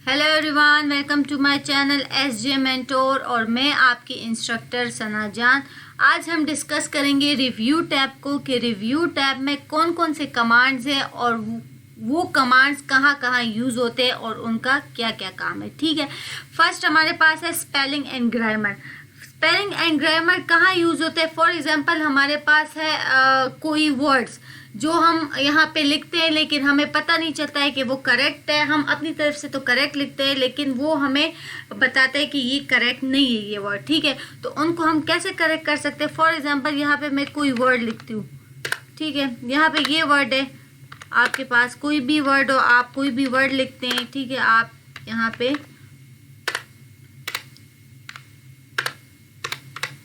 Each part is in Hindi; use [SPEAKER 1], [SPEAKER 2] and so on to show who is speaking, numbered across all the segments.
[SPEAKER 1] Hello everyone, welcome to my channel SJ mentor और मैं आपकी इंस्ट्रक्टर सना जान। आज हम डिस्कस करेंगे रिव्यू टैब को कि रिव्यू टैब में कौन कौन से कमांड्स हैं और वो कमांड्स कहाँ कहाँ यूज़ होते हैं और उनका क्या क्या काम है। ठीक है, फर्स्ट हमारे पास है spelling and grammar. Spelling and grammar कहाँ यूज़ होते हैं? फॉर एग्जांपल हमारे पास है कोई वर्ड्स जो हम यहाँ पे लिखते हैं लेकिन हमें पता नहीं चलता है कि वो करेक्ट है। हम अपनी तरफ से तो करेक्ट लिखते हैं लेकिन वो हमें बताते हैं कि ये करेक्ट नहीं है ये वर्ड। ठीक है, तो उनको हम कैसे करेक्ट कर सकते हैं? फॉर एग्जांपल यहाँ पे मैं कोई वर्ड लिखती हूँ, ठीक है, यहाँ पे ये वर्ड है, आपके पास कोई भी वर्ड हो, आप कोई भी वर्ड लिखते हैं, ठीक है, आप यहाँ पे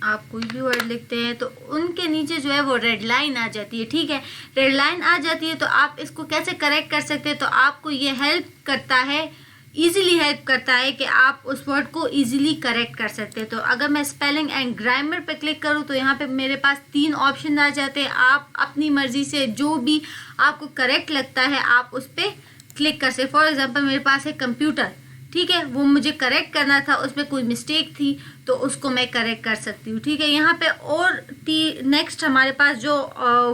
[SPEAKER 1] आप कोई भी वर्ड लिखते हैं तो उनके नीचे जो है वो रेड लाइन आ जाती है। ठीक है, रेड लाइन आ जाती है तो आप इसको कैसे करेक्ट कर सकते हैं? तो आपको ये हेल्प करता है, इजीली हेल्प करता है कि आप उस वर्ड को इजीली करेक्ट कर सकते हैं। तो अगर मैं स्पेलिंग एंड ग्रामर पे क्लिक करूँ तो यहाँ पे मेरे पास 3 ऑप्शन आ जाते हैं। आप अपनी मर्जी से जो भी आपको करेक्ट लगता है आप उस पर क्लिक कर सकते। फॉर एग्जाम्पल मेरे पास है कंप्यूटर, ठीक है, वो मुझे करेक्ट करना था, उसमें कोई मिस्टेक थी तो उसको मैं करेक्ट कर सकती हूँ। ठीक है, यहाँ पे और नेक्स्ट हमारे पास जो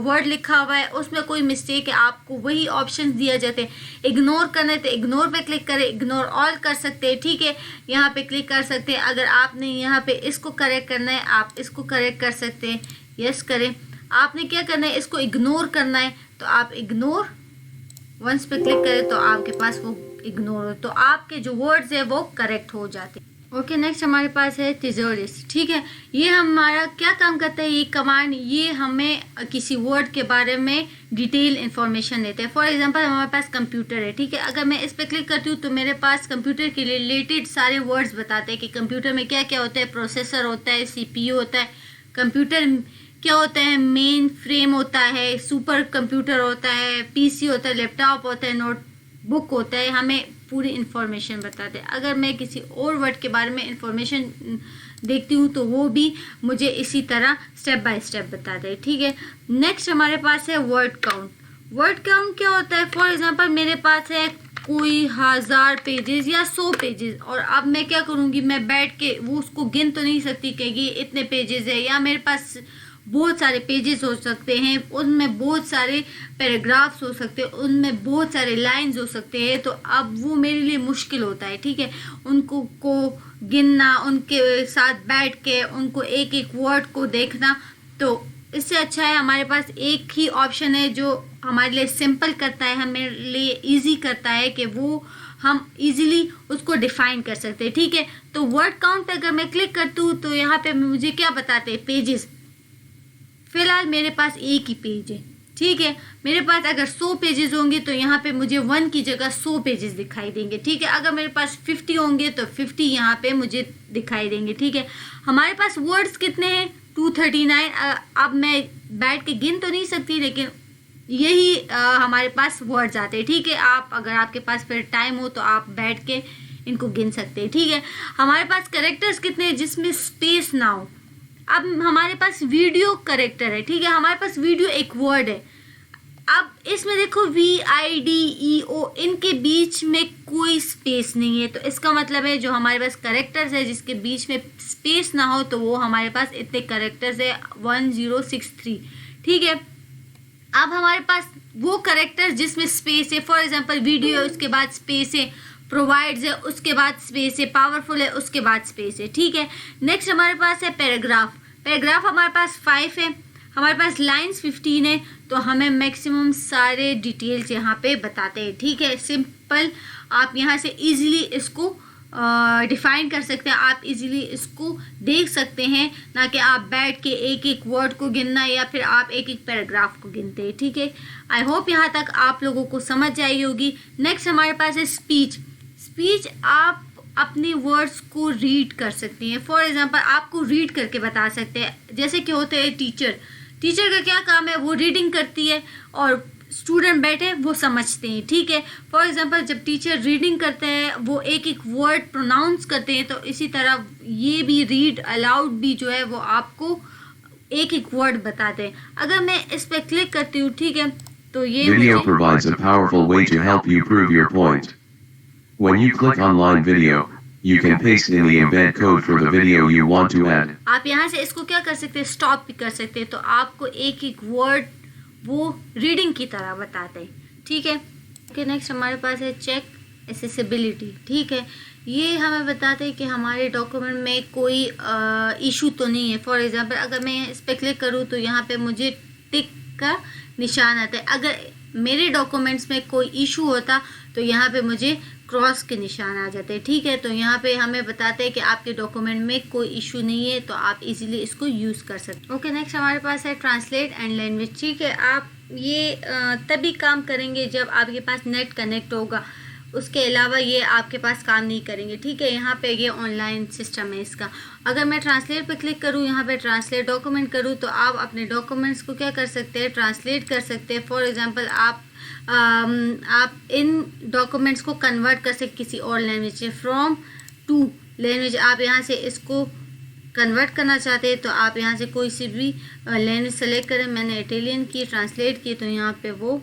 [SPEAKER 1] वर्ड लिखा हुआ है उसमें कोई मिस्टेक है, आपको वही ऑप्शन दिया जाते हैं। इग्नोर करना है तो इग्नोर पे क्लिक करें, इग्नोर ऑल कर सकते हैं। ठीक है, यहाँ पे क्लिक कर सकते हैं। अगर आपने यहाँ पे इसको करेक्ट करना है आप इसको करेक्ट कर सकते हैं, यस करें। आपने क्या करना है, इसको इग्नोर करना है तो आप इग्नोर वंस पे क्लिक करें तो आपके पास वो इग्नोर हो, तो आपके जो वर्ड्स है वो करेक्ट हो जाते हैं। ओके, नेक्स्ट हमारे पास है थिसॉरस। ठीक है, ये हमारा क्या काम करता है? ये कमांड ये हमें किसी वर्ड के बारे में डिटेल इंफॉर्मेशन देते हैं। फॉर एग्जांपल हमारे पास कंप्यूटर है, ठीक है, अगर मैं इस पर क्लिक करती हूँ तो मेरे पास कंप्यूटर के रिलेटेड सारे वर्ड्स बताते हैं कि कंप्यूटर में क्या क्या होता है। प्रोसेसर होता है, CPU होता है, कंप्यूटर क्या होता है, मेन फ्रेम होता है, सुपर कंप्यूटर होता है, PC होता है, लैपटॉप होता है, नोटबुक होता है, हमें पूरी इंफॉर्मेशन बताते हैं। अगर मैं किसी और वर्ड के बारे में इंफॉर्मेशन देखती हूँ तो वो भी मुझे इसी तरह स्टेप बाय स्टेप बताते हैं। ठीक है, नेक्स्ट हमारे पास है वर्ड काउंट। वर्ड काउंट क्या होता है? फॉर एग्जांपल मेरे पास है कोई 1000 पेजेस या 100 पेजेस और अब मैं क्या करूँगी, मैं बैठ के वो उसको गिन तो नहीं सकती कि ये इतने पेजेस है, या मेरे पास बहुत सारे पेजेस हो सकते हैं, उनमें बहुत सारे पैराग्राफ्स हो सकते हैं, उनमें बहुत सारे लाइंस हो सकते हैं, तो अब वो मेरे लिए मुश्किल होता है। ठीक है, उनको को गिनना, उनके साथ बैठ के उनको एक एक वर्ड को देखना, तो इससे अच्छा है हमारे पास एक ही ऑप्शन है जो हमारे लिए सिंपल करता है, हमारे लिए ईजी करता है कि वो हम इजीली उसको डिफाइन कर सकते हैं। ठीक है, तो वर्ड काउंट पे अगर मैं क्लिक करती हूँ तो यहाँ पे मुझे क्या बताते हैं? पेजेस। फिलहाल मेरे पास एक ही पेज है। ठीक है, मेरे पास अगर 100 पेजेस होंगे तो यहाँ पे मुझे 1 की जगह 100 पेजेस दिखाई देंगे। ठीक है, अगर मेरे पास 50 होंगे तो 50 यहाँ पे मुझे दिखाई देंगे। ठीक है, हमारे पास वर्ड्स कितने हैं? 239। अब मैं बैठ के गिन तो नहीं सकती लेकिन यही हमारे पास वर्ड्स आते हैं। ठीक है, आप अगर आपके पास फिर टाइम हो तो आप बैठ के इनको गिन सकते हैं। ठीक है, हमारे पास करेक्टर्स कितने हैं जिसमें स्पेस ना हो? अब हमारे पास वीडियो करेक्टर है, ठीक है, हमारे पास वीडियो एक वर्ड है। अब इसमें देखो VIDEO, इनके बीच में कोई स्पेस नहीं है, तो इसका मतलब है जो हमारे पास करेक्टर्स है जिसके बीच में स्पेस ना हो तो वो हमारे पास इतने करेक्टर्स है 1063। ठीक है, अब हमारे पास वो करेक्टर्स जिसमें स्पेस है, फॉर एग्जांपल वीडियो उसके बाद स्पेस है, प्रोवाइड्स है उसके बाद स्पेस है, पावरफुल है उसके बाद स्पेस है। ठीक है, नेक्स्ट हमारे पास है पैराग्राफ। पैराग्राफ हमारे पास 5 है, हमारे पास लाइंस 15 है, तो हमें मैक्सिमम सारे डिटेल्स यहाँ पे बताते हैं। ठीक है, सिंपल, आप यहाँ से इजीली इसको डिफाइन कर सकते हैं, आप इजीली इसको देख सकते हैं, ना कि आप बैठ के एक एक वर्ड को गिनना या फिर आप एक एक पैराग्राफ को गिनते हैं। ठीक है, आई होप यहाँ तक आप लोगों को समझ आई होगी। नेक्स्ट हमारे पास है स्पीच। स्पीच आप अपने वर्ड्स को रीड कर सकती हैं। फॉर एग्जांपल आपको रीड करके बता सकते हैं, जैसे कि होते हैं टीचर। टीचर का क्या काम है? वो रीडिंग करती है और स्टूडेंट बैठे वो समझते हैं। ठीक है, फॉर एग्जांपल जब टीचर रीडिंग करते हैं वो एक एक वर्ड प्रोनाउंस करते हैं, तो इसी तरह ये भी रीड अलाउड भी जो है वो आपको एक एक वर्ड बताते हैं। अगर मैं इस पर क्लिक करती हूँ, ठीक है, तो ये
[SPEAKER 2] Video provides a powerful way to help you prove your point. When you click on line video, you can paste in the embed code for the video you want to add.
[SPEAKER 1] आप यहाँ से इसको क्या कर सकते हैं, स्टॉप भी कर सकते हैं, तो आपको एक एक वर्ड वो रीडिंग की तरह बताते हैं, ठीक है। ओके, नेक्स्ट हमारे पास है चेक एसेसिबिलिटी, ठीक है। ये हमें बताते हैं कि हमारे डॉक्यूमेंट में कोई इशू तो नहीं है। फॉर एग्जांपल अगर मैं इस पर क्लिक करूँ तो यहाँ पे मुझे टिक का निशान आता है। अगर मेरे डॉक्यूमेंट्स में कोई इशू होता तो यहाँ पे मुझे क्रॉस के निशान आ जाते हैं, ठीक है। तो यहाँ पे हमें बताते हैं कि आपके डॉक्यूमेंट में कोई इशू नहीं है, तो आप इजीली इसको यूज़ कर सकते हैं। ओके, नेक्स्ट हमारे पास है ट्रांसलेट एंड लैंग्वेज, ठीक है। आप ये तभी काम करेंगे जब आपके पास नेट कनेक्ट होगा, उसके अलावा ये आपके पास काम नहीं करेंगे, ठीक है। यहाँ पे ये ऑनलाइन सिस्टम है इसका। अगर मैं ट्रांसलेट पे क्लिक करूँ, यहाँ पे ट्रांसलेट डॉक्यूमेंट करूँ, तो आप अपने डॉक्यूमेंट्स को क्या कर सकते हैं, ट्रांसलेट कर सकते हैं। फॉर एग्जांपल आप इन डॉक्यूमेंट्स को कन्वर्ट कर सकते किसी और लैंग्वेज से, फ्रॉम टू लैंग्वेज। आप यहाँ से इसको कन्वर्ट करना चाहते हैं तो आप यहाँ से कोई सी भी लैंग्वेज सेलेक्ट करें। मैंने इटालियन की ट्रांसलेट की, तो यहाँ पे वो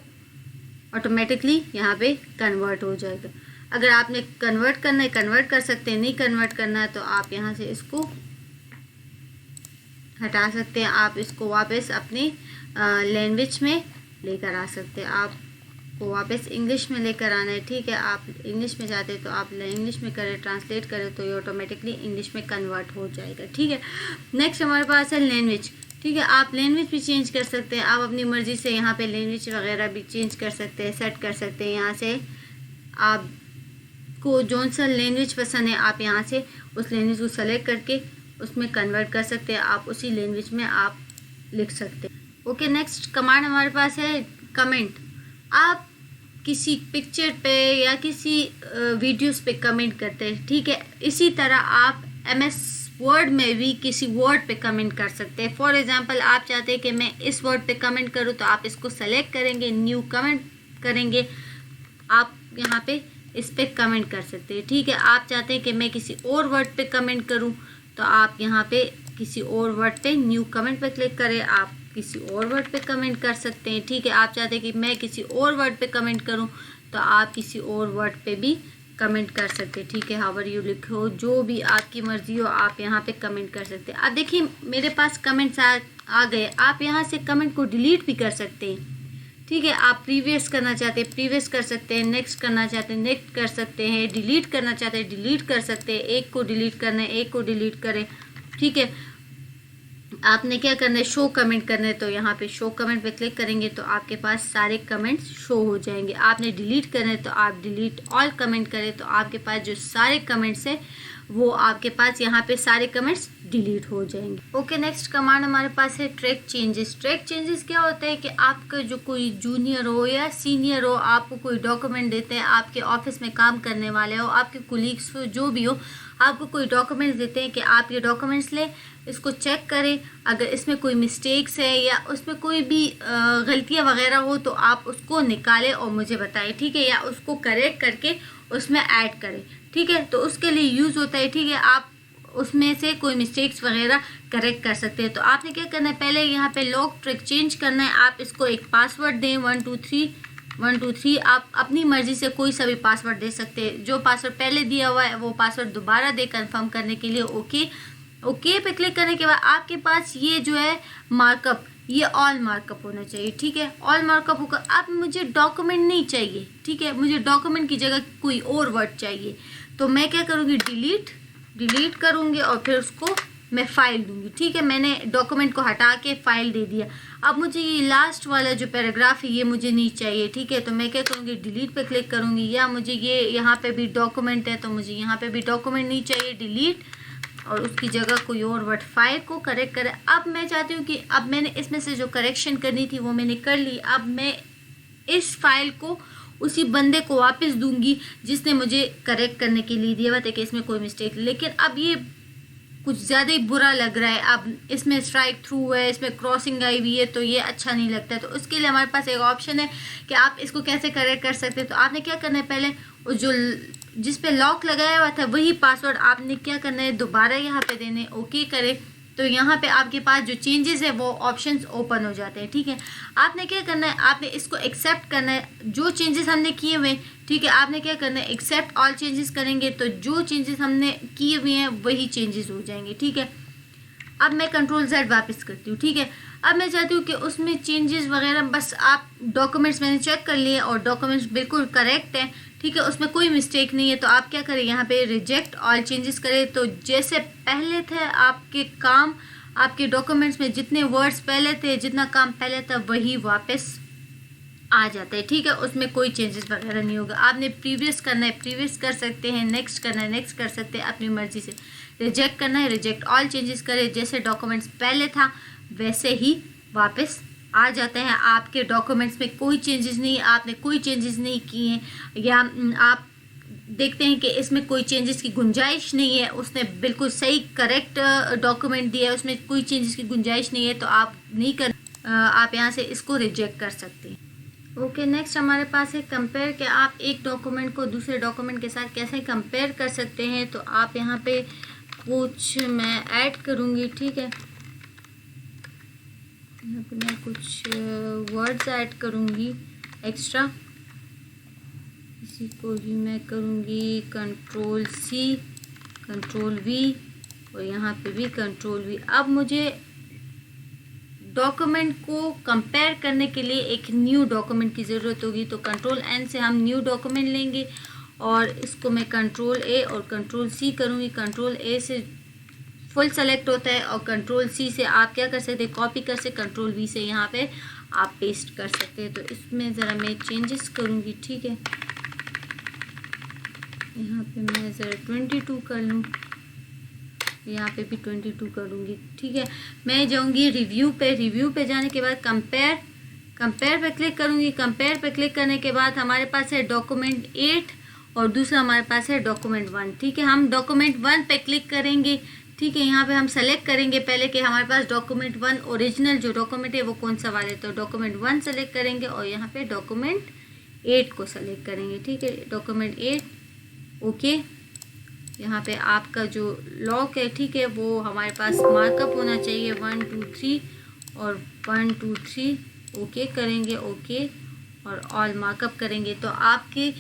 [SPEAKER 1] ऑटोमेटिकली यहाँ पे कन्वर्ट हो जाएगा। अगर आपने कन्वर्ट करना है कन्वर्ट कर सकते हैं, नहीं कन्वर्ट करना है तो आप यहाँ से इसको हटा सकते हैं। आप इसको वापस अपनी लैंग्वेज में लेकर आ सकते हैं। आपको वापस इंग्लिश में लेकर आना है, ठीक है। आप इंग्लिश में जाते हैं तो आप इंग्लिश में करें, ट्रांसलेट करें तो ये ऑटोमेटिकली इंग्लिश में कन्वर्ट हो जाएगा, ठीक है। नेक्स्ट हमारे पास है लैंग्वेज, ठीक है। आप लैंग्वेज भी चेंज कर सकते हैं। आप अपनी मर्ज़ी से यहाँ पे लैंग्वेज वगैरह भी चेंज कर सकते हैं, सेट कर सकते हैं। यहाँ से आपको जौन सा लैंग्वेज पसंद है आप यहाँ से उस लैंग्वेज को सेलेक्ट करके उसमें कन्वर्ट कर सकते हैं। आप उसी लैंग्वेज में आप लिख सकते हैं। ओके, नेक्स्ट कमांड हमारे पास है कमेंट। आप किसी पिक्चर पे या किसी वीडियोस पे कमेंट करते हैं, ठीक है। इसी तरह आप MS वर्ड में भी किसी वर्ड पे कमेंट कर सकते हैं। फॉर एग्जांपल आप चाहते हैं कि मैं इस वर्ड पे कमेंट करूं, तो आप इसको सेलेक्ट करेंगे, न्यू कमेंट करेंगे, आप यहाँ पे इस पे कमेंट कर सकते हैं, ठीक है। आप चाहते हैं कि मैं किसी और वर्ड पे कमेंट करूं, तो आप यहाँ पे किसी और वर्ड पे न्यू कमेंट पे क्लिक करें, आप किसी और वर्ड पे कमेंट कर सकते हैं, ठीक है। आप चाहते हैं कि मैं किसी और वर्ड पे कमेंट करूं, तो आप किसी और वर्ड पे भी कमेंट कर सकते हैं, ठीक है। हावर यू लिखो, जो भी आपकी मर्ज़ी हो आप यहाँ पे कमेंट कर सकते हैं। अब देखिए मेरे पास कमेंट्स आ गए। आप यहाँ से कमेंट को डिलीट भी कर सकते हैं, ठीक है। आप प्रीवियस करना चाहते हैं प्रीवियस कर सकते हैं, नेक्स्ट करना चाहते हैं नेक्स्ट कर सकते हैं, डिलीट करना चाहते हैं डिलीट कर सकते हैं। एक को डिलीट करना है एक को डिलीट करें, ठीक है। आपने क्या करना है, शो कमेंट करना है, तो यहाँ पे शो कमेंट पे क्लिक करेंगे तो आपके पास सारे कमेंट्स शो हो जाएंगे। आपने डिलीट करना है तो आप डिलीट ऑल कमेंट करें, तो आपके पास जो सारे कमेंट्स हैं वो आपके पास यहाँ पे सारे कमेंट्स डिलीट हो जाएंगे। ओके, नेक्स्ट कमांड हमारे पास है ट्रैक चेंजेस। ट्रैक चेंजेस क्या होता है कि आपका जो कोई जूनियर हो या सीनियर हो, आपको कोई डॉक्यूमेंट देते हैं, आपके ऑफिस में काम करने वाले हो, आपके कोलीग्स हो, जो भी हो, आपको कोई डॉक्यूमेंट्स देते हैं कि आप ये डॉक्यूमेंट्स लें, इसको चेक करें, अगर इसमें कोई मिस्टेक्स है या उसमें कोई भी गलतियाँ वगैरह हो तो आप उसको निकालें और मुझे बताएं, ठीक है। या उसको करेक्ट करके उसमें ऐड करें, ठीक है। तो उसके लिए यूज़ होता है, ठीक है। आप उसमें से कोई मिस्टेक्स वगैरह करेक्ट कर सकते हैं। तो आपने क्या करना है, पहले यहाँ पे लॉक ट्रैक चेंज करना है। आप इसको एक पासवर्ड दें 123 आप अपनी मर्ज़ी से कोई सा भी पासवर्ड दे सकते हैं। जो पासवर्ड पहले दिया हुआ है वो पासवर्ड दोबारा दे कंफर्म करने के लिए। ओके पे क्लिक करने के बाद आपके पास ये जो है मार्कअप, ये ऑल मार्कअप होना चाहिए, ठीक है। ऑल मार्कअप होगा। अब मुझे डॉक्यूमेंट नहीं चाहिए, ठीक है, मुझे डॉक्यूमेंट की जगह कोई और वर्ड चाहिए, तो मैं क्या करूँगी, डिलीट करूँगी और फिर उसको मैं फ़ाइल दूँगी, ठीक है। मैंने डॉक्यूमेंट को हटा के फ़ाइल दे दिया। अब मुझे ये लास्ट वाला जो पैराग्राफ है ये मुझे नहीं चाहिए, ठीक है। तो मैं क्या करूँगी, डिलीट पे क्लिक करूँगी। या मुझे ये यहाँ पे भी डॉक्यूमेंट है तो मुझे यहाँ पे भी डॉक्यूमेंट नहीं चाहिए, डिलीट, और उसकी जगह कोई और वर्ड, फाइल को करेक्ट करें। अब मैं चाहती हूँ कि अब मैंने इसमें से जो करेक्शन करनी थी वो मैंने कर ली। अब मैं इस फाइल को उसी बंदे को वापस दूंगी जिसने मुझे करेक्ट करने के लिए दिया हुआ था कि इसमें कोई मिस्टेक। लेकिन अब ये कुछ ज़्यादा ही बुरा लग रहा है, अब इसमें स्ट्राइक थ्रू है, इसमें क्रॉसिंग आई हुई है, तो ये अच्छा नहीं लगता है। तो उसके लिए हमारे पास एक ऑप्शन है कि आप इसको कैसे करेक्ट कर सकते हैं। तो आपने क्या करना है, पहले उस जो जिस पे लॉक लगाया हुआ था वही पासवर्ड आपने क्या करना है, दोबारा यहाँ पे देने, ओके करें, तो यहाँ पे आपके पास जो चेंजेस है वो ऑप्शंस ओपन हो जाते हैं। ठीक है, आपने क्या करना है, आपने इसको एक्सेप्ट करना है जो चेंजेस हमने किए हुए। ठीक है, आपने क्या करना है, एक्सेप्ट ऑल चेंजेस करेंगे तो जो चेंजेस हमने किए हुए हैं वही चेंजेस हो जाएंगे। ठीक है, अब मैं कंट्रोल Z वापस करती हूँ। ठीक है, अब मैं चाहती हूँ कि उसमें चेंजेस वगैरह बस आप डॉक्यूमेंट्स मैंने चेक कर लिए और डॉक्यूमेंट्स बिल्कुल करेक्ट हैं। ठीक है, उसमें कोई मिस्टेक नहीं है। तो आप क्या करें, यहाँ पे रिजेक्ट ऑल चेंजेस करें तो जैसे पहले थे आपके काम, आपके डॉक्यूमेंट्स में जितने वर्ड्स पहले थे, जितना काम पहले था वही वापस आ जाता है। ठीक है, उसमें कोई चेंजेस वगैरह नहीं होगा। आपने प्रीवियस करना है प्रीवियस कर सकते हैं, नेक्स्ट करना है नेक्स्ट कर सकते हैं अपनी मर्जी से। रिजेक्ट करना है रिजेक्ट ऑल चेंजेस करें, जैसे डॉक्यूमेंट्स पहले था वैसे ही वापस आ जाते हैं। आपके डॉक्यूमेंट्स में कोई चेंजेस नहीं, आपने कोई चेंजेस नहीं किए हैं, या आप देखते हैं कि इसमें कोई चेंजेस की गुंजाइश नहीं है, उसने बिल्कुल सही करेक्ट डॉक्यूमेंट दिया है, उसमें कोई चेंजेस की गुंजाइश नहीं है, तो आप नहीं कर आप यहाँ से इसको रिजेक्ट कर सकते हैं। ओके, नेक्स्ट हमारे पास है कंपेयर, कि आप एक डॉक्यूमेंट को दूसरे डॉक्यूमेंट के साथ कैसे कंपेयर कर सकते हैं। तो आप यहाँ पे कुछ मैं ऐड करूँगी। ठीक है, यहाँ पे मैं कुछ वर्ड्स ऐड करूँगी एक्स्ट्रा, इसी को ही मैं करूँगी Ctrl+C Ctrl+V और यहाँ पे भी Ctrl+V। अब मुझे डॉक्यूमेंट को कंपेयर करने के लिए एक न्यू डॉक्यूमेंट की ज़रूरत होगी। तो Ctrl+N से हम न्यू डॉक्यूमेंट लेंगे और इसको मैं Ctrl+A और Ctrl+C करूँगी। Ctrl+A से फुल सेलेक्ट होता है और Ctrl+C से आप क्या कर सकते हैं, कॉपी कर सकते, Ctrl+V से यहाँ पे आप पेस्ट कर सकते हैं। तो इसमें ज़रा मैं चेंजेस करूँगी। ठीक है, यहाँ पे मैं ज़रा 22 कर लूँ, यहाँ पे भी 22 करूँगी। ठीक है, मैं जाऊँगी रिव्यू पे, रिव्यू पे जाने के बाद कंपेयर पे क्लिक करूँगी। कंपेयर पे क्लिक करने के बाद हमारे पास है डॉक्यूमेंट 8 और दूसरा हमारे पास है डॉक्यूमेंट 1। ठीक है, हम डॉक्यूमेंट 1 पे क्लिक करेंगे। ठीक है, यहाँ पे हम सेलेक्ट करेंगे पहले कि हमारे पास डॉक्यूमेंट 1 ओरिजिनल जो डॉक्यूमेंट है वो कौन सा वाला है। तो डॉक्यूमेंट 1 सेलेक्ट करेंगे और यहाँ पे डॉक्यूमेंट 8 को सेलेक्ट करेंगे। ठीक है, डॉक्यूमेंट 8 ओके। यहाँ पे आपका जो लॉक है, ठीक है, वो हमारे पास मार्कअप होना चाहिए 1 2 3 और 1 2 3 ओके करेंगे, ओके और ऑल मार्कअप करेंगे। तो आपके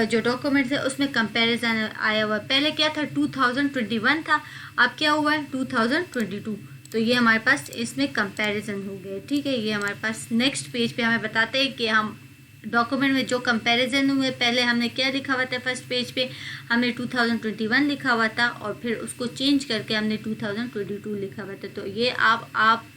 [SPEAKER 1] जो डॉक्यूमेंट्स है उसमें कंपैरिजन आया हुआ है। पहले क्या था, 2021 था, अब क्या हुआ है 2022। तो ये हमारे पास इसमें कंपैरिजन हो गया। ठीक है, ये हमारे पास नेक्स्ट पेज पे हमें बताते हैं कि हम डॉक्यूमेंट में जो कंपैरिजन हुए, पहले हमने क्या लिखा हुआ था, फर्स्ट पेज पे हमने 2021 लिखा हुआ था और फिर उसको चेंज करके हमने 2022 लिखा हुआ था। तो ये आप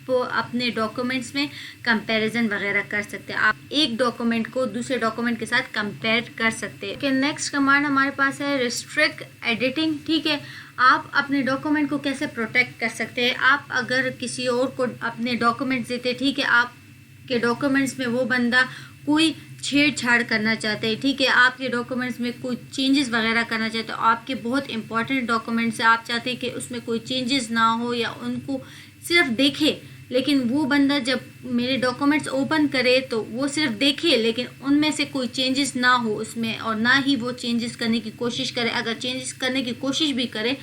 [SPEAKER 1] अपने डॉक्यूमेंट्स में कंपैरिजन वगैरह कर सकते हैं। आप एक डॉक्यूमेंट को दूसरे डॉक्यूमेंट के साथ कंपेयर कर सकते हैं। नेक्स्ट कमांड हमारे पास है रिस्ट्रिक्ट एडिटिंग। ठीक है, आप अपने डॉक्यूमेंट को कैसे प्रोटेक्ट कर सकते हैं। आप अगर किसी और को अपने डॉक्यूमेंट्स देते, ठीक है, आपके डॉक्यूमेंट्स में वो बंदा कोई छेड़छाड़ करना चाहते हैं, ठीक है, आपके डॉक्यूमेंट्स में कोई चेंजेस वगैरह करना चाहते हो, आपके बहुत इंपॉर्टेंट डॉक्यूमेंट्स है, आप चाहते हैं कि उसमें कोई चेंजेस ना हो या उनको सिर्फ देखे, लेकिन वो बंदा जब मेरे डॉक्यूमेंट्स ओपन करे तो वो सिर्फ देखे लेकिन उनमें से कोई चेंजेस ना हो उसमें, और ना ही वो चेंजेस करने की कोशिश करे। अगर चेंजेस करने की कोशिश भी करे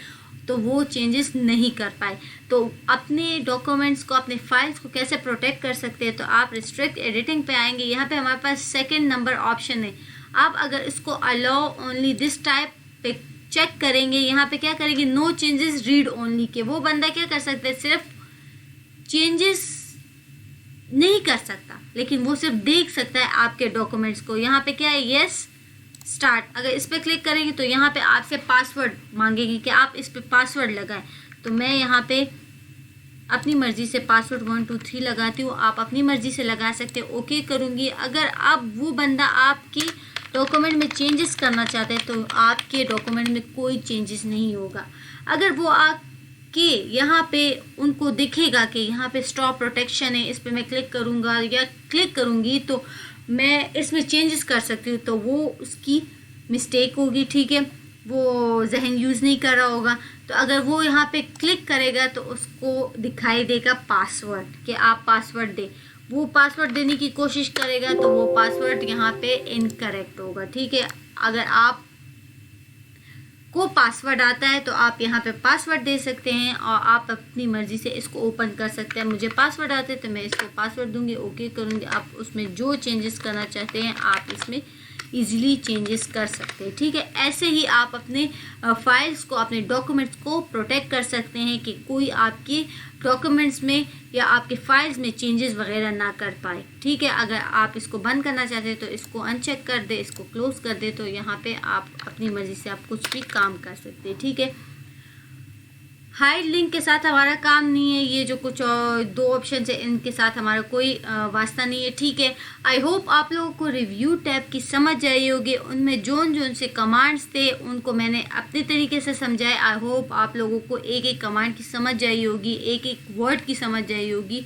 [SPEAKER 1] तो वो चेंजेस नहीं कर पाए। तो अपने डॉक्यूमेंट्स को, अपने फाइल्स को कैसे प्रोटेक्ट कर सकते हैं, तो आप रिस्ट्रिक्ट एडिटिंग पे आएंगे। यहाँ पे हमारे पास सेकंड नंबर ऑप्शन है। आप अगर इसको अलाउ ओनली दिस टाइप पे चेक करेंगे, यहाँ पे क्या करेंगे, नो चेंजेस रीड ओनली के, वो बंदा क्या कर सकता है, सिर्फ चेंजेस नहीं कर सकता लेकिन वो सिर्फ देख सकता है आपके डॉक्यूमेंट्स को। यहाँ पे क्या है, यस स्टार्ट, अगर इस पर क्लिक करेंगे तो यहाँ पे आपसे पासवर्ड मांगेंगे कि आप इस पे पासवर्ड लगाएं। तो मैं यहाँ पे अपनी मर्ज़ी से पासवर्ड 1 2 3 लगाती हूँ, आप अपनी मर्ज़ी से लगा सकते हैं। ओके करूँगी। अगर अब वो बंदा आपकी डॉक्यूमेंट में चेंजेस करना चाहते हैं तो आपके डॉक्यूमेंट में कोई चेंजेस नहीं होगा। अगर वो आपके यहाँ पे उनको दिखेगा कि यहाँ पे स्टॉप प्रोटेक्शन है, इस पर मैं क्लिक करूँगा या क्लिक करूँगी तो मैं इसमें चेंजेस कर सकती हूँ, तो वो उसकी मिस्टेक होगी, ठीक है, वो जहन यूज़ नहीं कर रहा होगा। तो अगर वो यहाँ पे क्लिक करेगा तो उसको दिखाई देगा पासवर्ड कि आप पासवर्ड दें, वो पासवर्ड देने की कोशिश करेगा तो वो पासवर्ड यहाँ पे इनकरेक्ट होगा, ठीक है। अगर आप को पासवर्ड आता है तो आप यहाँ पे पासवर्ड दे सकते हैं और आप अपनी मर्ज़ी से इसको ओपन कर सकते हैं। मुझे पासवर्ड आते हैं तो मैं इसको पासवर्ड दूंगी, ओके करूँगी। आप उसमें जो चेंजेस करना चाहते हैं आप इसमें इजीली चेंजेस कर सकते हैं, ठीक है। ऐसे ही आप अपने फाइल्स को, अपने डॉक्यूमेंट्स को प्रोटेक्ट कर सकते हैं कि कोई आपके डॉक्यूमेंट्स में या आपके फाइल्स में चेंजेस वगैरह ना कर पाए, ठीक है। अगर आप इसको बंद करना चाहते हैं तो इसको अनचेक कर दे, इसको क्लोज कर दे, तो यहाँ पे आप अपनी मर्ज़ी से आप कुछ भी काम कर सकते हैं, ठीक है। हाइड लिंक के साथ हमारा काम नहीं है, ये जो कुछ दो ऑप्शन है इनके साथ हमारा कोई वास्ता नहीं है, ठीक है। आई होप आप लोगों को रिव्यू टैब की समझ आई होगी, उनमें जोन से कमांड्स थे उनको मैंने अपने तरीके से समझाया। आई होप आप लोगों को एक एक कमांड की समझ आई होगी, एक एक वर्ड की समझ आई होगी।